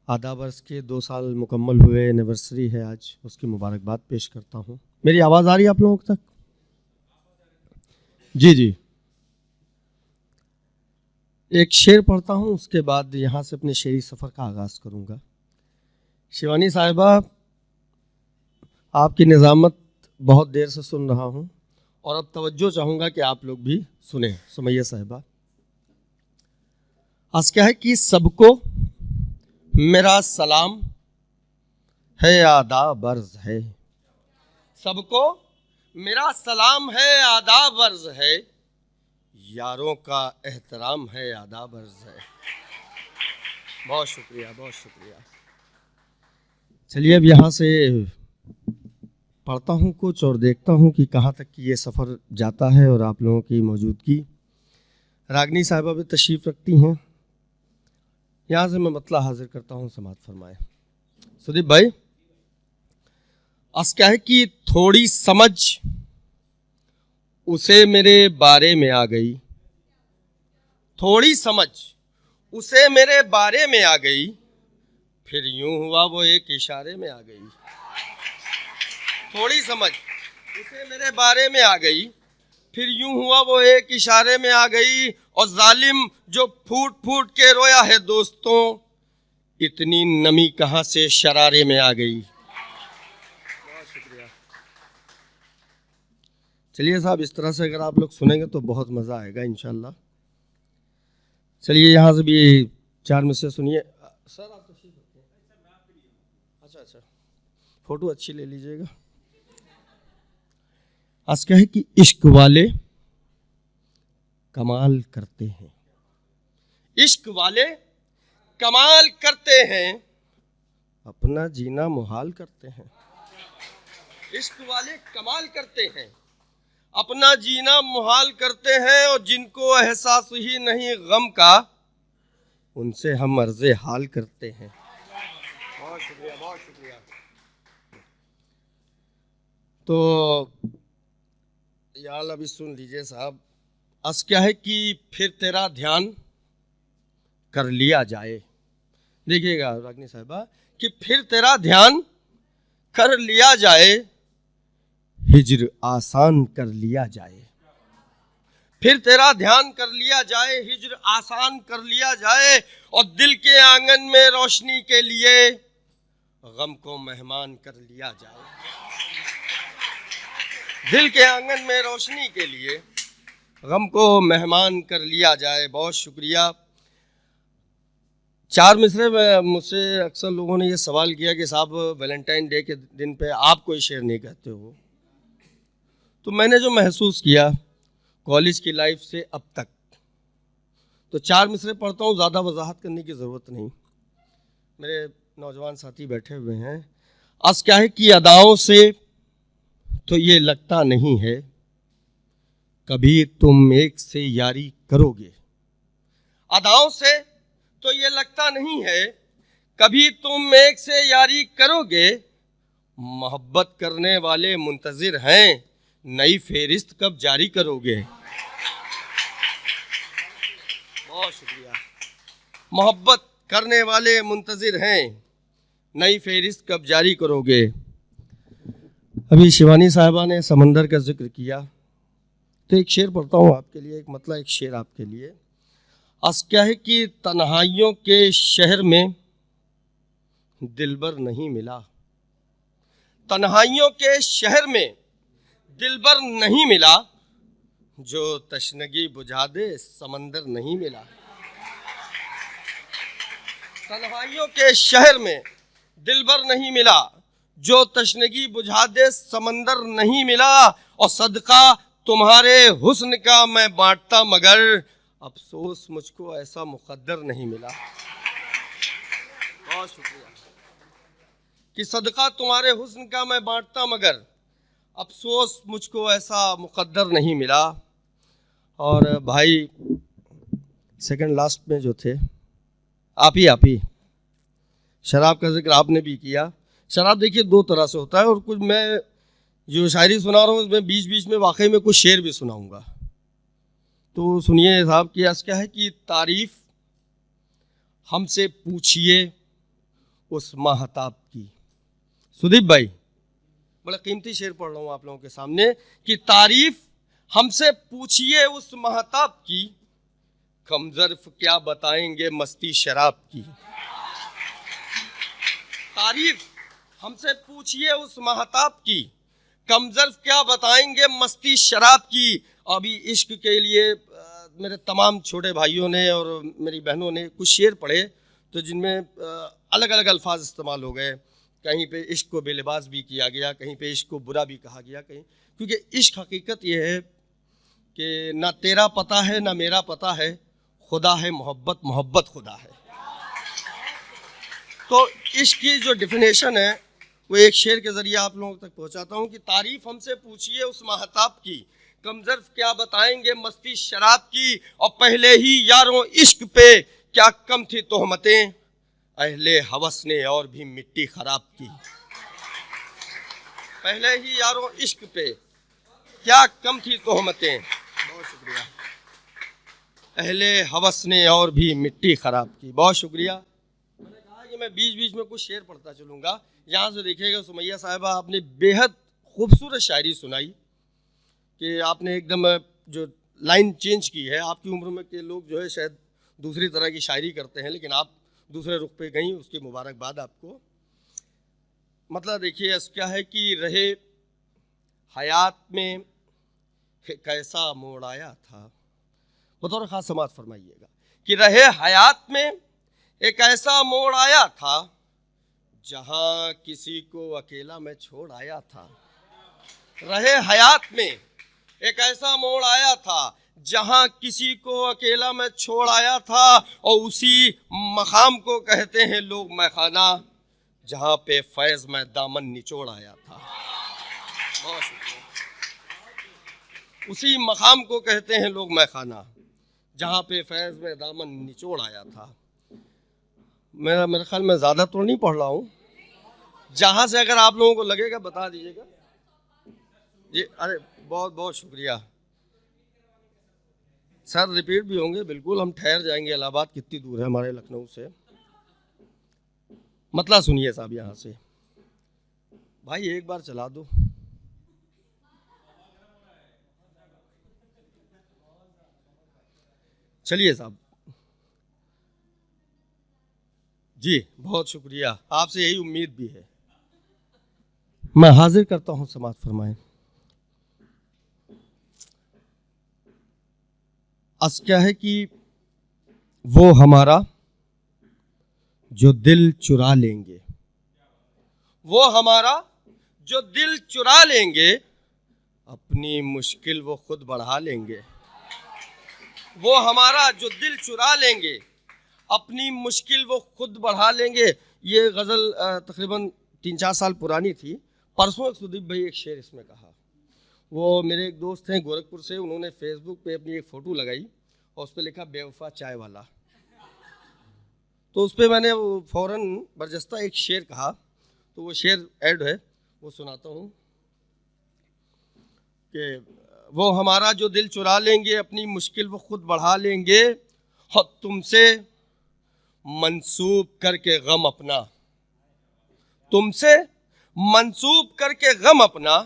आधा वर्ष के 2 साल मुकम्मल हुए, एनिवर्सरी है आज, उसकी मुबारकबाद पेश करता हूँ। मेरी आवाज़ आ रही है आप लोगों तक? जी जी। एक शेर पढ़ता हूँ, उसके बाद यहाँ से अपने शेरी सफ़र का आगाज़ करूँगा। शिवानी साहिबा, आपकी निज़ामत बहुत देर से सुन रहा हूँ और अब तवज्जो चाहूँगा कि आप लोग भी सुने। सुमैया साहिबा, आज क्या है कि सबको मेरा सलाम है, आदाब अर्ज़ है। सबको मेरा सलाम है, आदाब अर्ज़ है। यारों का एहतराम है, आदाब अर्ज़ है। बहुत शुक्रिया, बहुत शुक्रिया। चलिए अब यहाँ से पढ़ता हूँ कुछ और देखता हूँ कि कहाँ तक कि ये सफ़र जाता है। और आप लोगों की मौजूदगी, रागनी साहिबा भी तशरीफ़ रखती हैं। यहाँ से मैं मतला हाजिर करता हूँ, समात फरमाए। सुदीप भाई, आज क्या है कि थोड़ी समझ उसे मेरे बारे में आ गई, थोड़ी समझ उसे मेरे बारे में आ गई, फिर यूं हुआ वो एक इशारे में आ गई। थोड़ी समझ उसे मेरे बारे में आ गई, फिर यूं हुआ वो एक इशारे में आ गई। और जालिम जो फूट फूट के रोया है दोस्तों, इतनी नमी कहां से शरारे में आ गई। बहुत शुक्रिया। चलिए साहब, इस तरह से अगर आप लोग सुनेंगे तो बहुत मज़ा आएगा इंशाल्लाह। चलिए यहाँ से भी 4 में से सुनिए। सर आप तशरीफ रखते हैं? अच्छा, फोटो अच्छी ले लीजिएगा। आज क्या है कि इश्क वाले कमाल करते हैं, इश्क वाले कमाल करते हैं, अपना जीना मुहाल करते हैं। इश्क वाले कमाल करते हैं, अपना जीना मुहाल करते हैं। और जिनको एहसास ही नहीं गम का, उनसे हम अर्ज़े हाल करते हैं। बहुत शुक्रिया, बहुत शुक्रिया। तो यार अभी सुन लीजिए साहब। आज क्या है कि फिर तेरा ध्यान कर लिया जाए। देखिएगा रागनी साहिबा, कि फिर तेरा ध्यान कर लिया जाए, हिज्र आसान कर लिया जाए। फिर तेरा ध्यान कर लिया जाए, हिज्र आसान कर लिया जाए। और दिल के आंगन में रोशनी के लिए गम को मेहमान कर लिया जाए। दिल के आंगन में रोशनी के लिए गम को मेहमान कर लिया जाए। बहुत शुक्रिया। 4 मिसरे में मुझसे अक्सर लोगों ने ये सवाल किया कि साहब वैलेंटाइन डे के दिन पे आप कोई शेर नहीं कहते हो। तो मैंने जो महसूस किया कॉलेज की लाइफ से अब तक, तो 4 मिसरे पढ़ता हूँ, ज़्यादा वजाहत करने की ज़रूरत नहीं। मेरे नौजवान साथी बैठे हुए हैं। आज क्या है कि अदाओं से तो ये लगता नहीं है, कभी तुम एक से यारी करोगे। अदाओं से तो ये लगता नहीं है, कभी तुम एक से यारी करोगे। मोहब्बत करने वाले मुंतजिर हैं, नई फेरिस्त कब जारी करोगे। बहुत शुक्रिया। मोहब्बत करने वाले मुंतजिर हैं, नई फेरिस्त कब जारी करोगे। अभी शिवानी साहिबा ने समंदर का जिक्र किया, तो एक शेर पढ़ता हूँ आपके लिए, एक मतलब एक शेर आपके लिए। आज क्या है कि तन्हाइयों के शहर में दिलबर नहीं मिला, तन्हाइयों के शहर में दिलबर नहीं मिला, जो तशनगी बुझा दे समंदर नहीं मिला। तन्हाइयों के शहर में दिलबर नहीं मिला, जो तशनगी बुझा दे समंदर नहीं मिला। और सदका तुम्हारे हुस्न का मैं बांटता, मगर अफसोस मुझको ऐसा मुकद्दर नहीं मिला। बहुत शुक्रिया। कि सदका तुम्हारे हुस्न का मैं बांटता, मगर अफसोस मुझको ऐसा मुकद्दर नहीं मिला। और भाई सेकंड लास्ट में जो थे, आप ही शराब का जिक्र आपने भी किया। शराब देखिए 2 तरह से होता है, और कुछ मैं जो शायरी सुना रहा हूँ उसमें बीच बीच में वाकई में कुछ शेर भी सुनाऊंगा। तो सुनिए साहब कि आज क्या है कि तारीफ हमसे पूछिए उस माहताब की। सुदीप भाई, बड़ा कीमती शेर पढ़ रहा हूँ आप लोगों के सामने कि तारीफ हमसे पूछिए उस माहताब की, कमजर्फ क्या बताएंगे मस्ती शराब की। तारीफ हमसे पूछिए उस माहताब की, कमजर्फ क्या बताएंगे मस्ती शराब की। अभी इश्क के लिए मेरे तमाम छोटे भाइयों ने और मेरी बहनों ने कुछ शेर पढ़े तो जिनमें अलग अलग अल्फाज इस्तेमाल हो गए। कहीं पे इश्क को बेलिबास भी किया गया, कहीं पे इश्क को बुरा भी कहा गया, कहीं, क्योंकि इश्क हकीकत ये है कि ना तेरा पता है ना मेरा पता है, खुदा है मोहब्बत, मोहब्बत खुदा है। तो इश्क की जो डेफिनेशन है वो एक शेर के ज़रिए आप लोगों तक पहुंचाता हूं कि तारीफ हमसे पूछिए उस महताब की, कमजर्फ क्या बताएंगे मस्ती शराब की। और पहले ही यारों इश्क पे क्या कम थी तोहमतें, अहले हवस ने और भी मिट्टी खराब की। पहले ही यारों इश्क पे क्या कम थी तोहमतें, बहुत शुक्रिया, अहले हवस ने और भी मिट्टी खराब की। बहुत शुक्रिया। मैंने कहा कि मैं बीच बीच में कुछ शेर पढ़ता चलूँगा। यहाँ से देखिएगा सुमैया साहिबा, आपने बेहद खूबसूरत शायरी सुनाई कि आपने एकदम जो लाइन चेंज की है। आपकी उम्र में के लोग जो है शायद दूसरी तरह की शायरी करते हैं, लेकिन आप दूसरे रुख पे गई, उसकी मुबारकबाद आपको। मतलब देखिए क्या है कि रहे हयात में कैसा मोड़ आया था, बतौर खास समाज फरमाइएगा कि रहे हयात में एक ऐसा मोड़ आया था, जहां किसी को अकेला मैं छोड़ आया था। रहे हयात में एक ऐसा मोड़ आया था, जहां किसी को अकेला मैं छोड़ आया था। और उसी मकाम को कहते हैं लोग मैखाना, जहां पे फैज मैं दामन निचोड़ आया था। बहुत शुक्रिया। उसी मकाम को कहते हैं लोग मैखाना, जहां पे फैज में दामन निचोड़ आया था। मेरे ख्याल में ज़्यादा तो नहीं पढ़ रहा हूँ, जहाँ से अगर आप लोगों को लगेगा बता दीजिएगा जी। अरे बहुत बहुत शुक्रिया सर, रिपीट भी होंगे बिल्कुल। हम ठहर जाएंगे, इलाहाबाद कितनी दूर है हमारे लखनऊ से। मतलब सुनिए साहब, यहाँ से भाई एक बार चला दो। चलिए साहब जी, बहुत शुक्रिया, आपसे यही उम्मीद भी है। मैं हाजिर करता हूँ, समाअत फरमाएं। अर्ज़ क्या है कि वो हमारा जो दिल चुरा लेंगे, वो हमारा जो दिल चुरा लेंगे, अपनी मुश्किल वो खुद बढ़ा लेंगे। वो हमारा जो दिल चुरा लेंगे, अपनी मुश्किल वो खुद बढ़ा लेंगे। ये गज़ल तकरीबन 3-4 साल पुरानी थी। परसों एक सुदीप भाई एक शेर इसमें कहा। वो मेरे एक दोस्त हैं गोरखपुर से, उन्होंने फेसबुक पे अपनी एक फ़ोटो लगाई और उस पर लिखा बेवफा चाय वाला। तो उस पर मैंने वो फ़ौरन बरजस्ता एक शेर कहा, तो वो शेर ऐड है, वो सुनाता हूँ कि वो हमारा जो दिल चुरा लेंगे, अपनी मुश्किल वो खुद बढ़ा लेंगे। और तुमसे मंसूब करके गम अपना, तुमसे मंसूब करके गम अपना,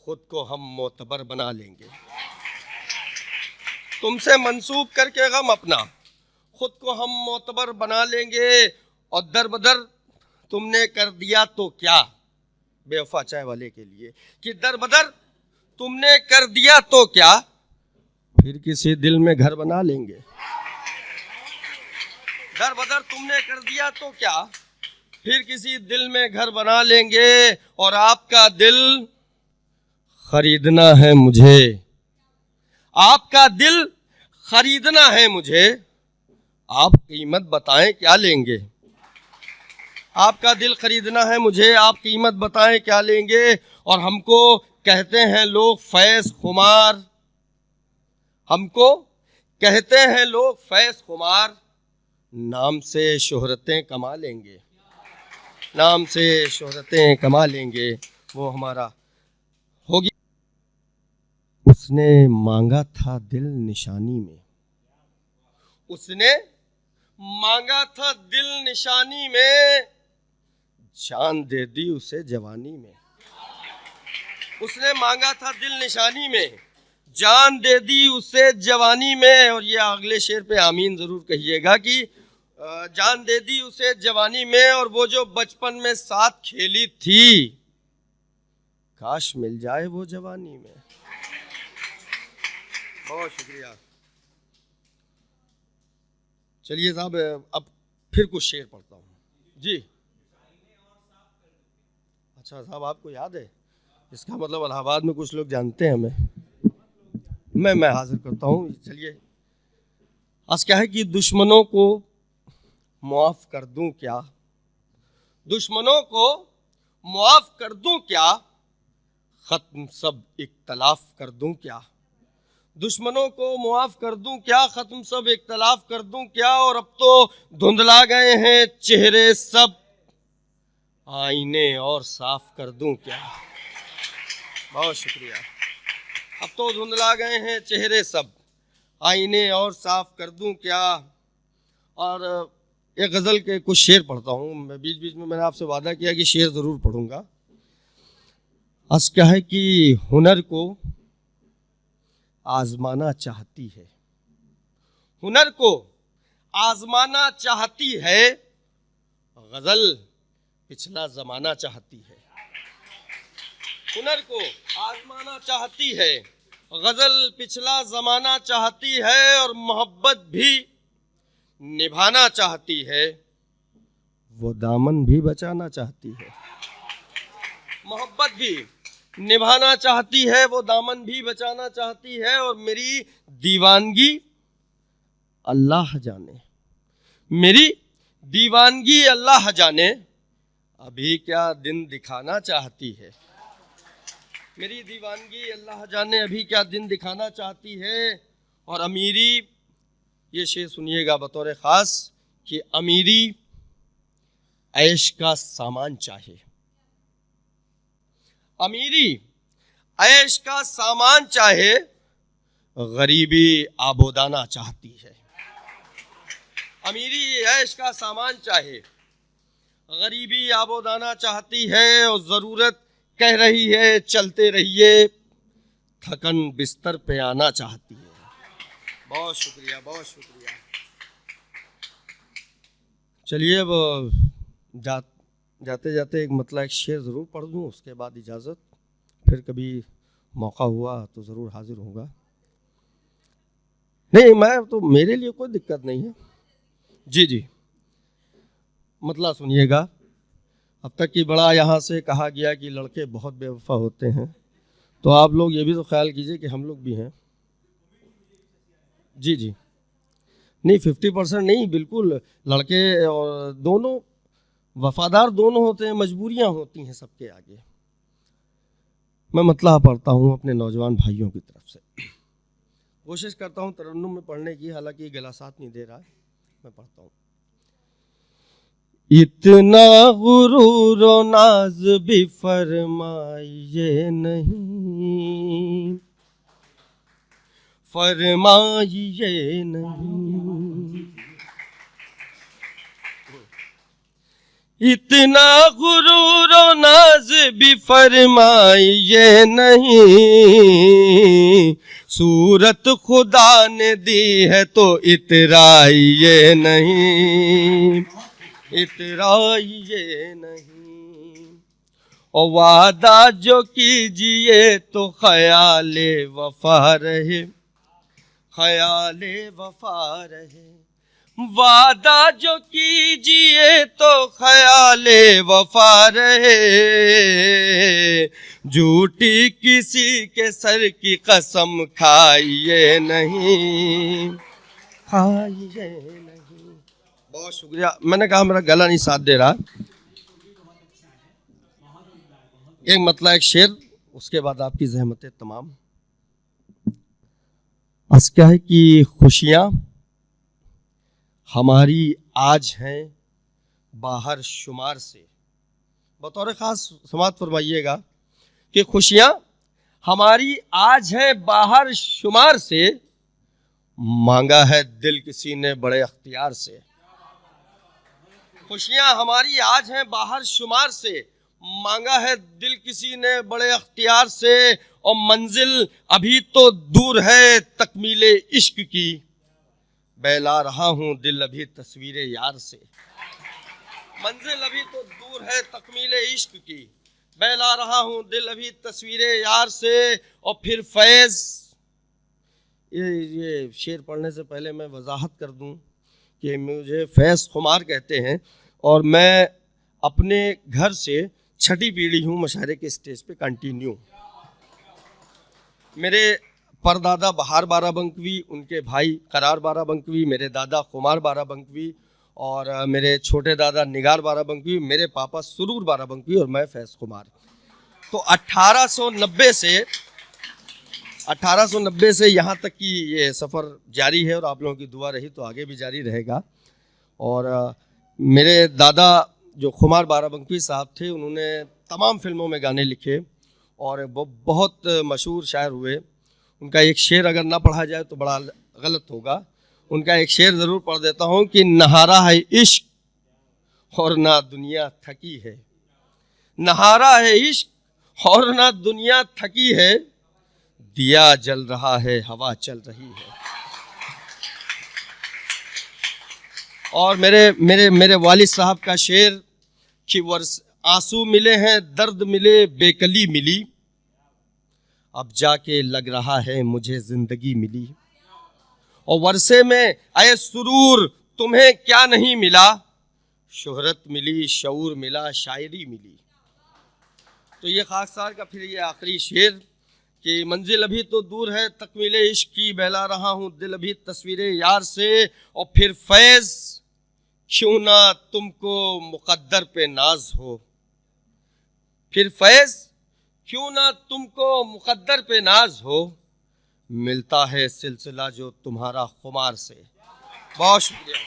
खुद को हम मोतबर बना लेंगे। तुमसे मंसूब करके गम अपना, खुद को हम मोतबर बना लेंगे। और दर बदर तुमने कर दिया तो क्या, बेवफा चाय वाले के लिए, कि दर बदर तुमने कर दिया तो क्या, फिर किसी दिल में घर बना लेंगे। दर बदर तुमने कर दिया तो क्या, फिर किसी दिल में घर बना लेंगे। और आपका दिल खरीदना है मुझे, आपका दिल खरीदना है मुझे, आप कीमत बताएं क्या लेंगे। आपका दिल खरीदना है मुझे, आप कीमत बताएं क्या लेंगे। और हमको कहते हैं लोग फैज़ खुमार, हमको कहते हैं लोग फैज़ खुमार, नाम से शोहरतें कमा लेंगे, नाम से शोहरतें कमा लेंगे। वो हमारा होगी। उसने मांगा था दिल निशानी में, उसने मांगा था दिल निशानी में, जान दे दी उसे जवानी में। उसने मांगा था दिल निशानी में, जान दे दी उसे जवानी में। और ये अगले शेर पे आमीन जरूर कहिएगा कि जान दे दी उसे जवानी में, और वो जो बचपन में साथ खेली थी, काश मिल जाए वो जवानी में। बहुत शुक्रिया। चलिए साहब, अब फिर कुछ शेर पढ़ता हूँ जी। अच्छा साहब, आपको याद है? इसका मतलब इलाहाबाद में कुछ लोग जानते हैं हमें। मैं हाजिर करता हूँ। चलिए, आज क्या है कि दुश्मनों को मुआफ कर दूं क्या, दुश्मनों को मुआफ कर दूं क्या, खत्म सब इख्तलाफ कर दूं क्या। दुश्मनों को मुआफ कर दूं क्या, खत्म सब इख्तलाफ कर दूं क्या। और अब तो धुंधला गए हैं चेहरे सब, आईने और साफ कर दूं क्या। बहुत शुक्रिया। अब तो धुंधला गए हैं चेहरे सब, आईने और साफ कर दूं क्या। और एक गज़ल के कुछ शेर पढ़ता हूँ। मैं बीच बीच में मैंने आपसे वादा किया कि शेर ज़रूर पढ़ूंगा। आज क्या है कि हुनर को आजमाना चाहती है, हुनर को आजमाना चाहती है, गज़ल पिछला ज़माना चाहती है। हुनर को आजमाना चाहती है, गज़ल पिछला ज़माना चाहती है। और मोहब्बत भी निभाना चाहती है, वो दामन भी बचाना चाहती है। मोहब्बत भी निभाना चाहती है, वो दामन भी बचाना चाहती है। और मेरी दीवानगी अल्लाह जाने, मेरी दीवानगी अल्लाह जाने, अभी क्या दिन दिखाना चाहती है। मेरी दीवानगी अल्लाह जाने, अभी क्या दिन दिखाना चाहती है। और अमीरी, ये शेर सुनिएगा बतौर ख़ास कि अमीरी ऐश का सामान चाहे, अमीरी ऐश का सामान चाहे, गरीबी आबोदाना चाहती है। अमीरी ऐश का सामान चाहे, गरीबी आबोदाना चाहती है। और ज़रूरत कह रही है चलते रहिए, थकन बिस्तर पे आना चाहती है। बहुत शुक्रिया, बहुत शुक्रिया। चलिए, अब जाते जाते एक मतलब एक शेर ज़रूर पढ़ दूँ, उसके बाद इजाज़त। फिर कभी मौका हुआ तो ज़रूर हाजिर होगा। नहीं, मैं तो, मेरे लिए कोई दिक्कत नहीं है। जी जी, मतलब सुनिएगा। अब तक की बड़ा यहाँ से कहा गया कि लड़के बहुत बेवफा होते हैं, तो आप लोग ये भी तो ख्याल कीजिए कि हम लोग भी हैं। जी जी, नहीं 50% नहीं, बिल्कुल। लड़के और दोनों वफादार दोनों होते हैं, मजबूरियां होती हैं सबके आगे। मैं मतला पढ़ता हूँ अपने नौजवान भाइयों की तरफ से। कोशिश करता हूँ तरन्नुम में पढ़ने की, हालांकि गला साथ नहीं दे रहा है। मैं पढ़ता हूँ। इतना गुरूर व नाज भी फरमाइए नहीं, फरमाइए नहीं। इतना गुरूर व नाज भी फरमाइए नहीं, सूरत खुदा ने दी है तो इतराइए नहीं, इतराइए नहीं। और वादा जो कीजिए तो ख्याले वफा रहे, ख्याले वफा रहे। वादा जो कीजिए तो ख्याले वफा रहे, झूठी किसी के सर की कसम खाइए नहीं, खाइए नहीं। बहुत शुक्रिया। मैंने कहा मेरा गला नहीं साथ दे रहा। एक मतलब एक शेर, उसके बाद आपकी ज़हमतें तमाम। आज क्या है कि खुशियाँ हमारी आज हैं बाहर शुमार से। बतौर ख़ास समात फरमाइएगा कि खुशियाँ हमारी आज हैं बाहर शुमार से, मांगा है दिल किसी ने बड़े अख्तियार से। खुशियां हमारी आज हैं बाहर शुमार से, मांगा है दिल किसी ने बड़े अख्तियार से, और मंजिल अभी तो दूर है तकमीले इश्क की, बहला रहा हूँ दिल अभी तस्वीरे यार से। मंजिल अभी तो दूर है तकमीले इश्क की, बहला रहा हूँ दिल अभी तस्वीरे यार से। और फिर फैज़, ये शेर पढ़ने से पहले मैं वजाहत कर दूं कि मुझे फैज़ खुमार कहते हैं, और मैं अपने घर से छठी पीढ़ी हूँ मशारे के स्टेज पे कंटिन्यू। मेरे परदादा बहार बाराबंकवी, उनके भाई करार बाराबंकवी, मेरे दादा खुमार बाराबंकवी, और मेरे छोटे दादा निगार बाराबंकवी, मेरे पापा सुरूर बाराबंकवी, और मैं फैज़ खुमार। तो 1890 से यहाँ तक की ये सफ़र जारी है, और आप लोगों की दुआ रही तो आगे भी जारी रहेगा। और मेरे दादा जो खुमार बाराबंकवी साहब थे, उन्होंने तमाम फिल्मों में गाने लिखे और वो बहुत मशहूर शायर हुए। उनका एक शेर अगर ना पढ़ा जाए तो बड़ा गलत होगा। उनका एक शेर ज़रूर पढ़ देता हूँ कि नहारा है इश्क और ना दुनिया थकी है, नहारा है इश्क और ना दुनिया थकी है, दिया जल रहा है हवा चल रही है। और मेरे वालिद साहब का शेर कि वर्ष आंसू मिले हैं दर्द मिले बेकली मिली, अब जाके लग रहा है मुझे जिंदगी मिली। और वर्षे में आए सुरूर तुम्हें क्या नहीं मिला, शोहरत मिली शऊर मिला शायरी मिली। तो ये खाकसार का फिर ये आखिरी शेर कि मंजिल अभी तो दूर है तकमीले इश्क की, बहला रहा हूँ दिल अभी तस्वीरें यार से। और फिर फैज़ क्यों ना तुमको मुकद्दर पे नाज हो, फिर फैज़ क्यों ना तुमको मुकद्दर पे नाज हो, मिलता है सिलसिला जो तुम्हारा खुमार से। बहुत शुक्रिया।